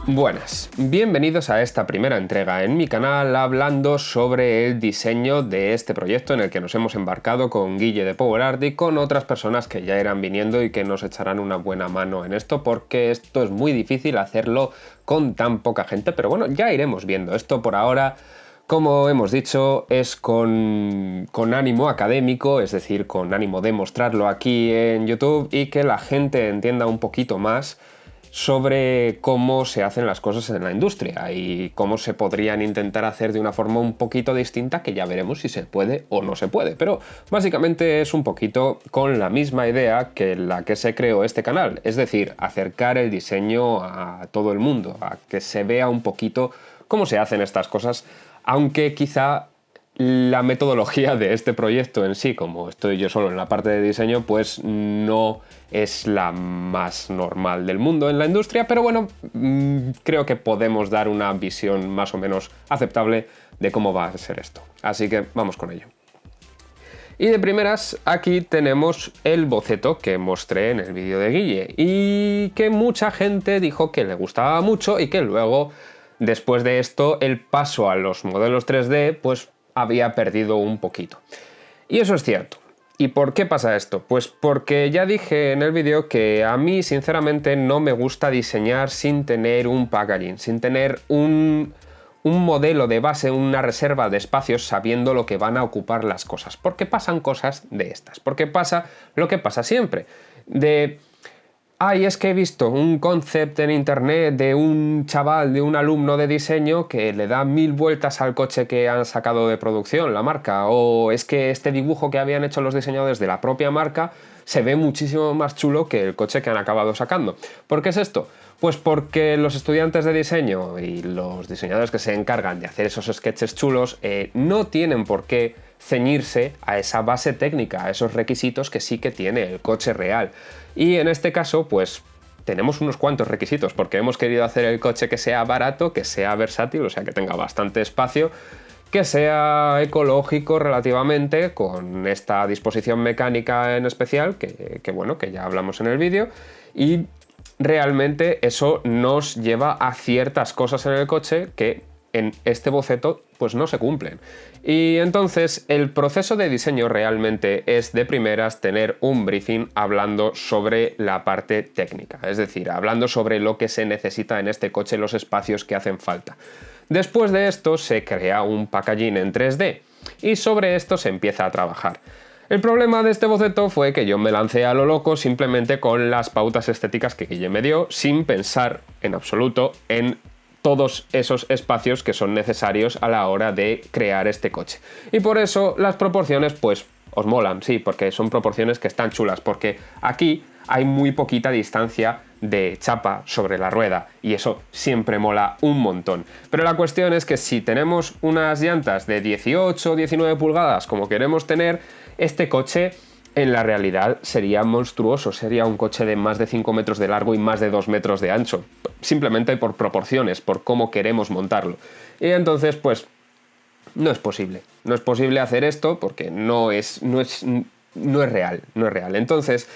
Buenas, bienvenidos a esta primera entrega en mi canal hablando sobre el diseño de este proyecto en el que nos hemos embarcado con Guille de PowerArt y con otras personas que ya irán viniendo y que nos echarán una buena mano en esto, porque esto es muy difícil hacerlo con tan poca gente, pero bueno, ya iremos viendo. Esto por ahora, como hemos dicho, es con ánimo académico, es decir, con ánimo de mostrarlo aquí en YouTube y que la gente entienda un poquito más sobre cómo se hacen las cosas en la industria y cómo se podrían intentar hacer de una forma un poquito distinta, que ya veremos si se puede o no se puede. Pero básicamente es un poquito con la misma idea que la que se creó este canal, es decir, acercar el diseño a todo el mundo, a que se vea un poquito cómo se hacen estas cosas, aunque quizá la metodología de este proyecto en sí, como estoy yo solo en la parte de diseño, pues no es la más normal del mundo en la industria, pero bueno, creo que podemos dar una visión más o menos aceptable de cómo va a ser esto. Así que vamos con ello. Y de primeras, aquí tenemos el boceto que mostré en el vídeo de Guille y que mucha gente dijo que le gustaba mucho y que luego, después de esto, el paso a los modelos 3D, pues había perdido un poquito. Y eso es cierto. ¿Y por qué pasa esto? Pues porque ya dije en el vídeo que a mí sinceramente no me gusta diseñar sin tener un packaging, sin tener un modelo de base, una reserva de espacios sabiendo lo que van a ocupar las cosas. Porque pasan cosas de estas. Porque pasa lo que pasa siempre. Es que he visto un concept en internet de un chaval, de un alumno de diseño que le da 1000 vueltas al coche que han sacado de producción la marca, o es que este dibujo que habían hecho los diseñadores de la propia marca se ve muchísimo más chulo que el coche que han acabado sacando. ¿Por qué es esto? Pues porque los estudiantes de diseño y los diseñadores que se encargan de hacer esos sketches chulos no tienen por qué ceñirse a esa base técnica, a esos requisitos que sí que tiene el coche real. Y en este caso, pues tenemos unos cuantos requisitos, porque hemos querido hacer el coche que sea barato, que sea versátil, o sea, que tenga bastante espacio, que sea ecológico relativamente, con esta disposición mecánica en especial, que bueno, que ya hablamos en el vídeo, y realmente eso nos lleva a ciertas cosas en el coche que en este boceto pues no se cumplen. Y entonces el proceso de diseño realmente es de primeras tener un briefing hablando sobre la parte técnica, es decir, hablando sobre lo que se necesita en este coche, los espacios que hacen falta. Después de esto se crea un packaging en 3D y sobre esto se empieza a trabajar. El problema de este boceto fue que yo me lancé a lo loco simplemente con las pautas estéticas que Guille me dio, sin pensar en absoluto en todos esos espacios que son necesarios a la hora de crear este coche. Y por eso las proporciones pues os molan, sí, porque son proporciones que están chulas, porque aquí hay muy poquita distancia de chapa sobre la rueda y eso siempre mola un montón. Pero la cuestión es que si tenemos unas llantas de 18 o 19 pulgadas como queremos tener, este coche en la realidad sería monstruoso, sería un coche de más de 5 metros de largo y más de 2 metros de ancho, simplemente por proporciones, por cómo queremos montarlo. Y entonces, pues, no es posible hacer esto porque no es real. Entonces,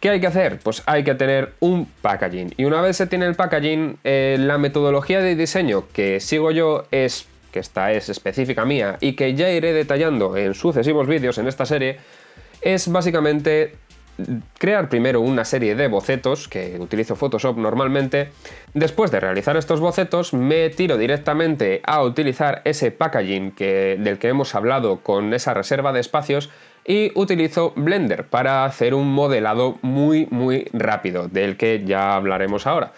¿qué hay que hacer? Pues hay que tener un packaging. Y una vez se tiene el packaging, la metodología de diseño que sigo yo que esta es específica mía y que ya iré detallando en sucesivos vídeos en esta serie, es básicamente crear primero una serie de bocetos, que utilizo Photoshop normalmente. Después de realizar estos bocetos me tiro directamente a utilizar ese packaging del que hemos hablado con esa reserva de espacios y utilizo Blender para hacer un modelado muy rápido, del que ya hablaremos ahora.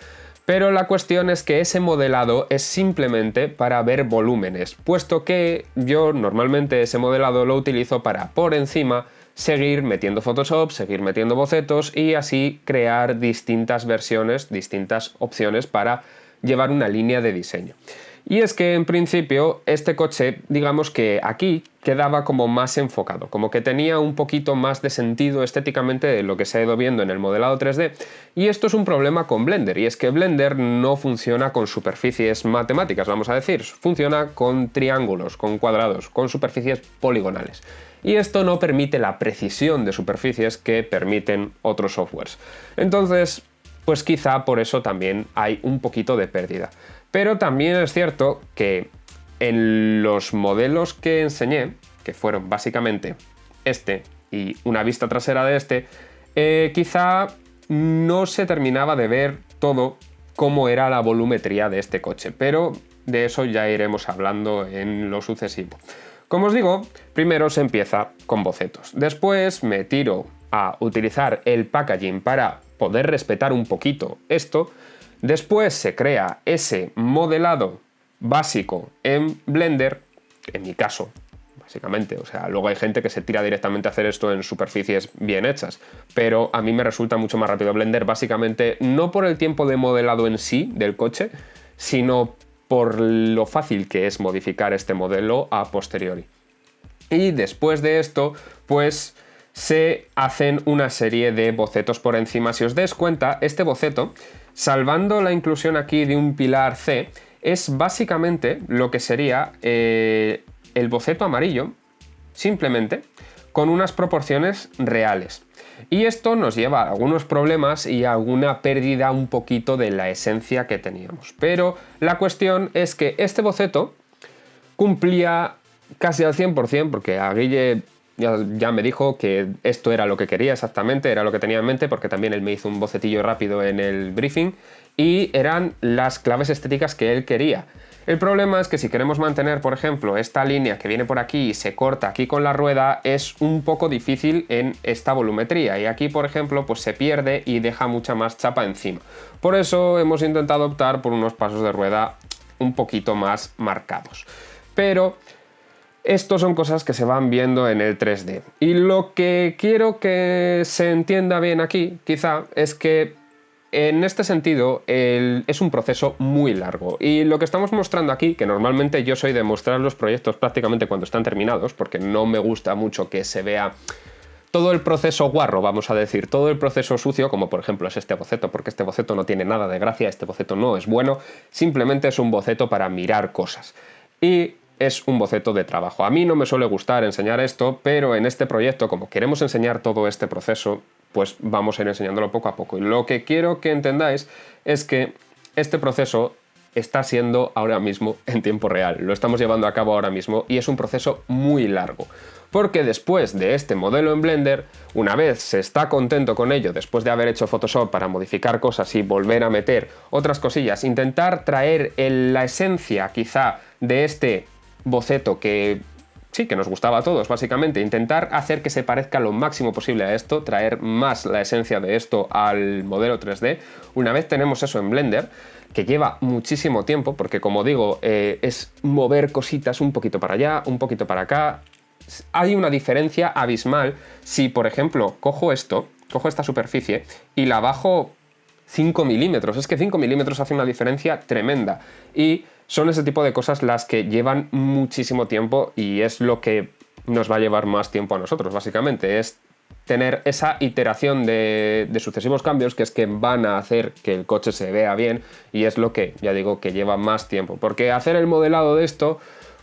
Pero la cuestión es que ese modelado es simplemente para ver volúmenes, puesto que yo normalmente ese modelado lo utilizo para por encima seguir metiendo Photoshop, seguir metiendo bocetos y así crear distintas versiones, distintas opciones para llevar una línea de diseño. Y es que en principio este coche, digamos que aquí quedaba como más enfocado, como que tenía un poquito más de sentido estéticamente de lo que se ha ido viendo en el modelado 3D. Y esto es un problema con Blender, y es que Blender no funciona con superficies matemáticas, vamos a decir, funciona con triángulos, con cuadrados, con superficies poligonales. Y esto no permite la precisión de superficies que permiten otros softwares. Entonces, pues quizá por eso también hay un poquito de pérdida. Pero también es cierto que en los modelos que enseñé, que fueron básicamente este y una vista trasera de este, quizá no se terminaba de ver todo cómo era la volumetría de este coche, pero de eso ya iremos hablando en lo sucesivo. Como os digo, primero se empieza con bocetos, después me tiro a utilizar el packaging para poder respetar un poquito esto, después se crea ese modelado básico en Blender, en mi caso, básicamente. O sea, luego hay gente que se tira directamente a hacer esto en superficies bien hechas, pero a mí me resulta mucho más rápido Blender, básicamente no por el tiempo de modelado en sí del coche, sino por lo fácil que es modificar este modelo a posteriori. Y después de esto, pues se hacen una serie de bocetos por encima. Si os dais cuenta, este boceto, salvando la inclusión aquí de un pilar C, es básicamente lo que sería el boceto amarillo, simplemente con unas proporciones reales. Y esto nos lleva a algunos problemas y a alguna pérdida un poquito de la esencia que teníamos. Pero la cuestión es que este boceto cumplía casi al 100%, porque a Guille ya me dijo que esto era lo que quería exactamente, era lo que tenía en mente, porque también él me hizo un bocetillo rápido en el briefing y eran las claves estéticas que él quería. El problema es que si queremos mantener, por ejemplo, esta línea que viene por aquí y se corta aquí con la rueda, es un poco difícil en esta volumetría, y aquí, por ejemplo, pues se pierde y deja mucha más chapa encima. Por eso hemos intentado optar por unos pasos de rueda un poquito más marcados. Pero estos son cosas que se van viendo en el 3D. Y lo que quiero que se entienda bien aquí, quizá, es que en este sentido es un proceso muy largo. Y lo que estamos mostrando aquí, que normalmente yo soy de mostrar los proyectos prácticamente cuando están terminados, porque no me gusta mucho que se vea todo el proceso guarro, vamos a decir, todo el proceso sucio, como por ejemplo es este boceto, porque este boceto no tiene nada de gracia, este boceto no es bueno, simplemente es un boceto para mirar cosas. Y es un boceto de trabajo. A mí no me suele gustar enseñar esto, pero en este proyecto, como queremos enseñar todo este proceso, pues vamos a ir enseñándolo poco a poco. Y lo que quiero que entendáis es que este proceso está siendo ahora mismo en tiempo real. Lo estamos llevando a cabo ahora mismo y es un proceso muy largo. Porque después de este modelo en Blender, una vez se está contento con ello, después de haber hecho Photoshop para modificar cosas y volver a meter otras cosillas, intentar traer la esencia quizá de este boceto que sí, que nos gustaba a todos, básicamente, intentar hacer que se parezca lo máximo posible a esto, traer más la esencia de esto al modelo 3D. Una vez tenemos eso en Blender, que lleva muchísimo tiempo, porque como digo, es mover cositas un poquito para allá, un poquito para acá. Hay una diferencia abismal si, por ejemplo, cojo esta superficie y la bajo 5 milímetros. Es que 5 milímetros hace una diferencia tremenda. Y son ese tipo de cosas las que llevan muchísimo tiempo y es lo que nos va a llevar más tiempo a nosotros, básicamente. Es tener esa iteración de sucesivos cambios que es que van a hacer que el coche se vea bien, y es lo que, ya digo, que lleva más tiempo. Porque hacer el modelado de esto,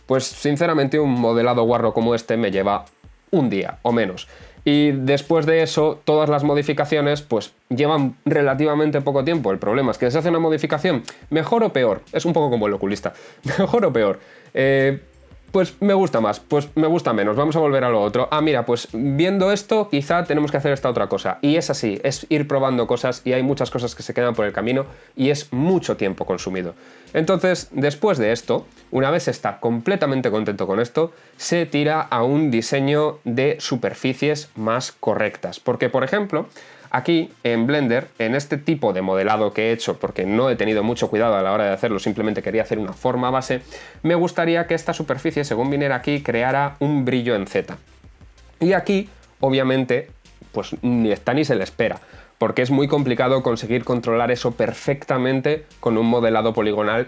pues sinceramente un modelado guarro como este me lleva un día o menos. Y después de eso, todas las modificaciones pues llevan relativamente poco tiempo. El problema es que se hace una modificación, mejor o peor, es un poco como el oculista, mejor o peor. Pues me gusta más, pues me gusta menos, vamos a volver a lo otro. Ah, mira, pues viendo esto quizá tenemos que hacer esta otra cosa. Y es así, es ir probando cosas y hay muchas cosas que se quedan por el camino y es mucho tiempo consumido. Entonces, después de esto, una vez está completamente contento con esto, se tira a un diseño de superficies más correctas. Porque, por ejemplo, aquí en Blender, en este tipo de modelado que he hecho, porque no he tenido mucho cuidado a la hora de hacerlo, simplemente quería hacer una forma base, me gustaría que esta superficie, según viniera aquí, creara un brillo en Z. Y aquí, obviamente, pues ni está ni se le espera, porque es muy complicado conseguir controlar eso perfectamente con un modelado poligonal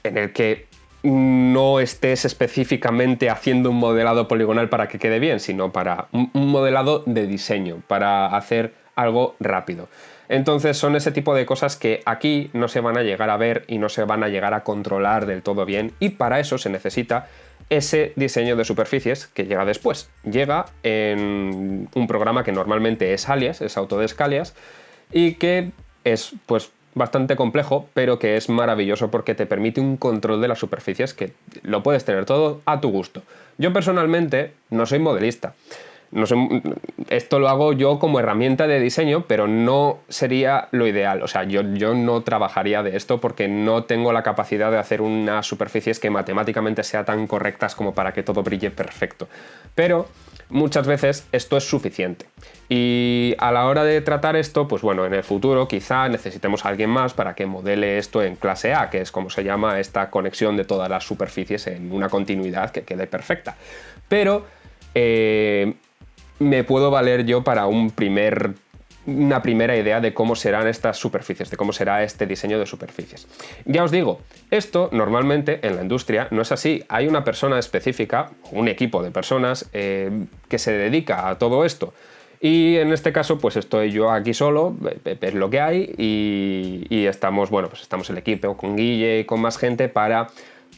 en el que no estés específicamente haciendo un modelado poligonal para que quede bien, sino para un modelado de diseño, para hacer algo rápido. Entonces son ese tipo de cosas que aquí no se van a llegar a ver y no se van a llegar a controlar del todo bien, y para eso se necesita ese diseño de superficies que llega después. Llega en un programa que normalmente es Alias, es Autodesk Alias, y que es pues bastante complejo, pero que es maravilloso porque te permite un control de las superficies que lo puedes tener todo a tu gusto. Yo personalmente no soy modelista. No sé, esto lo hago yo como herramienta de diseño, pero no sería lo ideal. O sea, yo no trabajaría de esto porque no tengo la capacidad de hacer unas superficies que matemáticamente sean tan correctas como para que todo brille perfecto. Pero muchas veces esto es suficiente. Y a la hora de tratar esto, pues bueno, en el futuro quizá necesitemos a alguien más para que modele esto en clase A, que es como se llama esta conexión de todas las superficies en una continuidad que quede perfecta. Pero me puedo valer yo para una primera idea de cómo serán estas superficies, de cómo será este diseño de superficies. Ya os digo, esto normalmente en la industria no es así. Hay una persona específica, un equipo de personas que se dedica a todo esto. Y en este caso, pues estoy yo aquí solo, es lo que hay, y estamos, bueno, pues estamos el equipo con Guille y con más gente para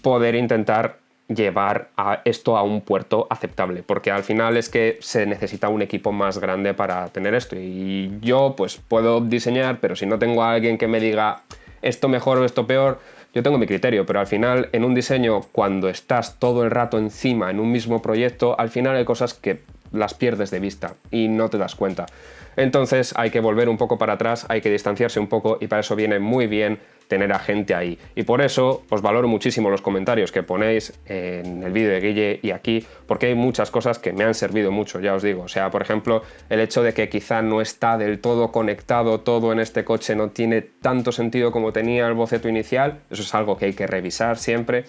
poder intentar llevar esto a un puerto aceptable, porque al final es que se necesita un equipo más grande para tener esto, y yo pues puedo diseñar, pero si no tengo a alguien que me diga esto mejor o esto peor, yo tengo mi criterio, pero al final en un diseño, cuando estás todo el rato encima en un mismo proyecto, al final hay cosas que las pierdes de vista y no te das cuenta. Entonces hay que volver un poco para atrás, hay que distanciarse un poco, y para eso viene muy bien tener a gente ahí. Y por eso os valoro muchísimo los comentarios que ponéis en el vídeo de Guille y aquí, porque hay muchas cosas que me han servido mucho, ya os digo. O sea, por ejemplo, el hecho de que quizá no está del todo conectado todo en este coche, no tiene tanto sentido como tenía el boceto inicial. Eso es algo que hay que revisar siempre,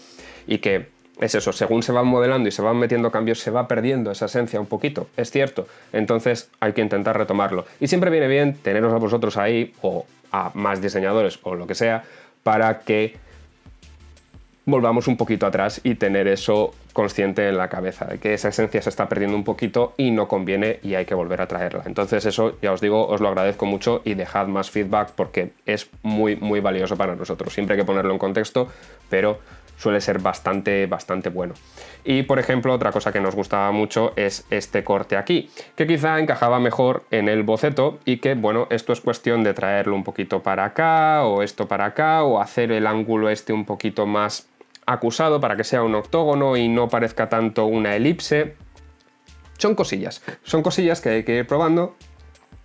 y que es eso, según se van modelando y se van metiendo cambios, se va perdiendo esa esencia un poquito, es cierto. Entonces hay que intentar retomarlo. Y siempre viene bien teneros a vosotros ahí, o a más diseñadores o lo que sea, para que volvamos un poquito atrás y tener eso consciente en la cabeza, de que esa esencia se está perdiendo un poquito y no conviene, y hay que volver a traerla. Entonces eso, ya os digo, os lo agradezco mucho, y dejad más feedback porque es muy, muy valioso para nosotros. Siempre hay que ponerlo en contexto, pero suele ser bastante bueno. Y por ejemplo, otra cosa que nos gustaba mucho es este corte aquí, que quizá encajaba mejor en el boceto, y que bueno, esto es cuestión de traerlo un poquito para acá, o esto para acá, o hacer el ángulo este un poquito más acusado para que sea un octógono y no parezca tanto una elipse. Son cosillas que hay que ir probando,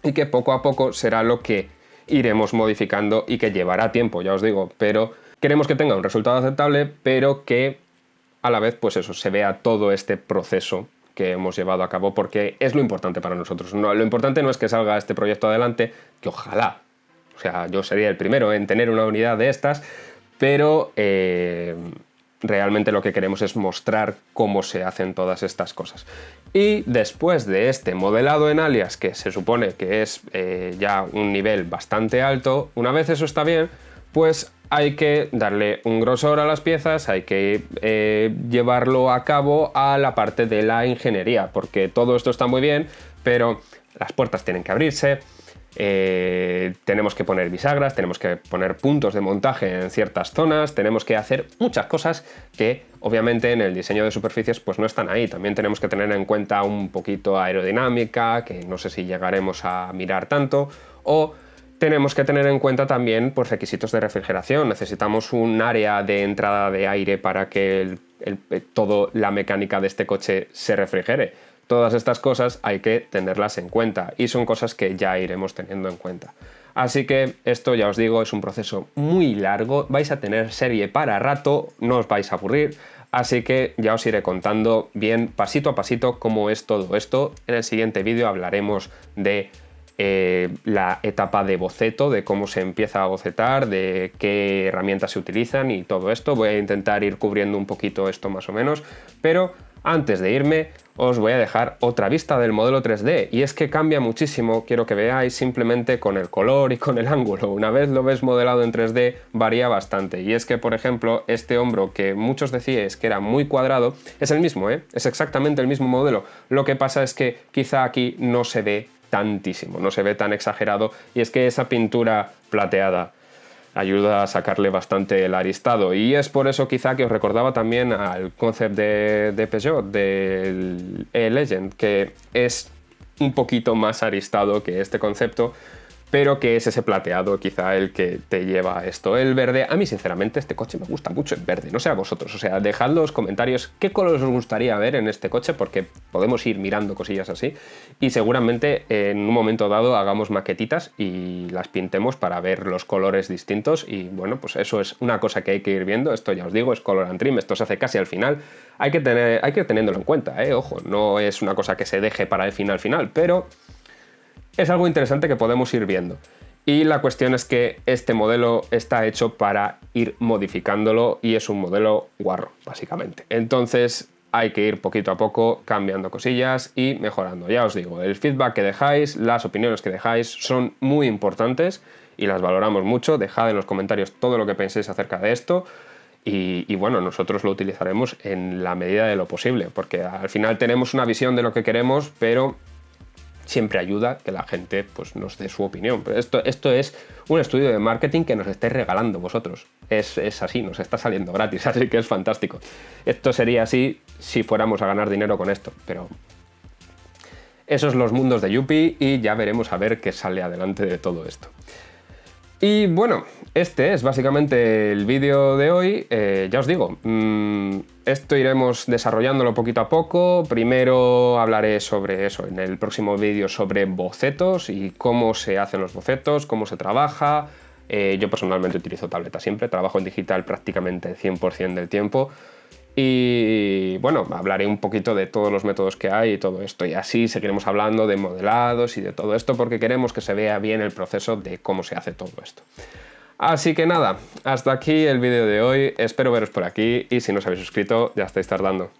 y que poco a poco será lo que iremos modificando, y que llevará tiempo, ya os digo, pero queremos que tenga un resultado aceptable, pero que a la vez, pues eso, se vea todo este proceso que hemos llevado a cabo, porque es lo importante para nosotros. No, lo importante no es que salga este proyecto adelante, que ojalá, o sea, yo sería el primero en tener una unidad de estas, pero realmente lo que queremos es mostrar cómo se hacen todas estas cosas. Y después de este modelado en alias, que se supone que es ya un nivel bastante alto, una vez eso está bien, pues hay que darle un grosor a las piezas, hay que llevarlo a cabo a la parte de la ingeniería, porque todo esto está muy bien, pero las puertas tienen que abrirse, tenemos que poner bisagras, tenemos que poner puntos de montaje en ciertas zonas, tenemos que hacer muchas cosas que obviamente en el diseño de superficies pues no están ahí. También tenemos que tener en cuenta un poquito aerodinámica, que no sé si llegaremos a mirar tanto, o tenemos que tener en cuenta también pues, requisitos de refrigeración. Necesitamos un área de entrada de aire para que toda la mecánica de este coche se refrigere. Todas estas cosas hay que tenerlas en cuenta, y son cosas que ya iremos teniendo en cuenta. Así que esto, ya os digo, es un proceso muy largo. Vais a tener serie para rato, no os vais a aburrir. Así que ya os iré contando bien pasito a pasito cómo es todo esto. En el siguiente vídeo hablaremos de la etapa de boceto, de cómo se empieza a bocetar, de qué herramientas se utilizan y todo esto. Voy a intentar ir cubriendo un poquito esto más o menos, pero antes de irme os voy a dejar otra vista del modelo 3D, y es que cambia muchísimo. Quiero que veáis simplemente con el color y con el ángulo. Una vez lo ves modelado en 3D varía bastante, y es que por ejemplo este hombro que muchos decíais que era muy cuadrado es el mismo, es exactamente el mismo modelo. Lo que pasa es que quizá aquí no se ve tantísimo, no se ve tan exagerado, y es que esa pintura plateada ayuda a sacarle bastante el aristado, y es por eso quizá que os recordaba también al concept de Peugeot, del E-Legend, que es un poquito más aristado que este concepto, pero que es ese plateado quizá el que te lleva a esto. El verde, a mí sinceramente este coche me gusta mucho en verde, no sé a vosotros, o sea, dejad los comentarios qué colores os gustaría ver en este coche, porque podemos ir mirando cosillas así y seguramente en un momento dado hagamos maquetitas y las pintemos para ver los colores distintos y bueno, pues eso es una cosa que hay que ir viendo. Esto ya os digo, es color and trim, esto se hace casi al final, hay que ir teniéndolo en cuenta, ojo, no es una cosa que se deje para el final, pero es algo interesante que podemos ir viendo. Y la cuestión es que este modelo está hecho para ir modificándolo y es un modelo guarro, básicamente. Entonces hay que ir poquito a poco cambiando cosillas y mejorando. Ya os digo, el feedback que dejáis, las opiniones que dejáis son muy importantes y las valoramos mucho. Dejad en los comentarios todo lo que penséis acerca de esto. Y bueno, nosotros lo utilizaremos en la medida de lo posible, porque al final tenemos una visión de lo que queremos, pero siempre ayuda que la gente pues, nos dé su opinión. Pero esto es un estudio de marketing que nos estáis regalando vosotros. Es así, nos está saliendo gratis, así que es fantástico. Esto sería así si fuéramos a ganar dinero con esto, pero esos son los mundos de Yuppie y ya veremos a ver qué sale adelante de todo esto. Y bueno, este es básicamente el vídeo de hoy. Ya os digo, esto iremos desarrollándolo poquito a poco. Primero hablaré sobre eso en el próximo vídeo, sobre bocetos y cómo se hacen los bocetos, cómo se trabaja. Yo personalmente utilizo tableta siempre, trabajo en digital prácticamente el 100% del tiempo. Y bueno, hablaré un poquito de todos los métodos que hay y todo esto. Y así seguiremos hablando de modelados y de todo esto porque queremos que se vea bien el proceso de cómo se hace todo esto. Así que nada, hasta aquí el vídeo de hoy. Espero veros por aquí y si no os habéis suscrito ya estáis tardando.